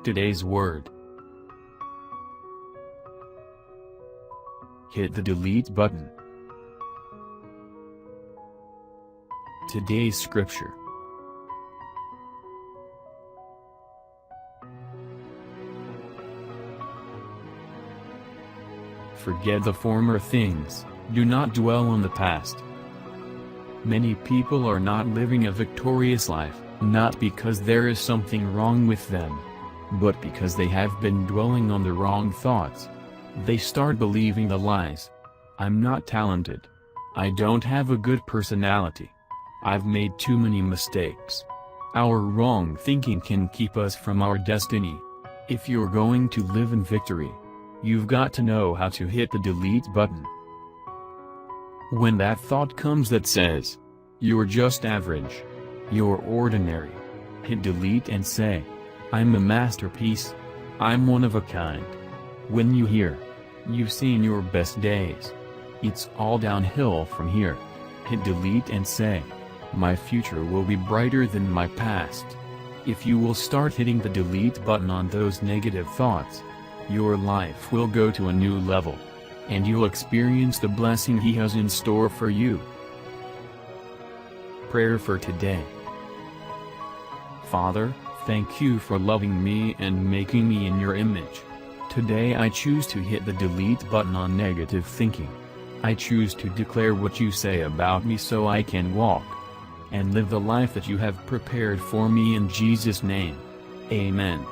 today's word. Hit the delete button. Today's scripture. Forget the former things, do not dwell on the past. Many people are not living a victorious life, not because there is something wrong with them, but because they have been dwelling on the wrong thoughts. They start believing the lies. I'm not talented. I don't have a good personality. I've made too many mistakes. Our wrong thinking can keep us from our destiny. If you're going to live in victory, you've got to know how to hit the delete button. When that thought comes that says, "You're just average. You're ordinary," hit delete and say, "I'm a masterpiece. I'm one of a kind." When you hear, "You've seen your best days. It's all downhill from here," hit delete and say, "My future will be brighter than my past." If you will start hitting the delete button on those negative thoughts, your life will go to a new level, and you'll experience the blessing He has in store for you. Prayer for today. Father, thank you for loving me and making me in your image. Today I choose to hit the delete button on negative thinking. I choose to declare what you say about me so I can walk and live the life that you have prepared for me in Jesus' name. Amen.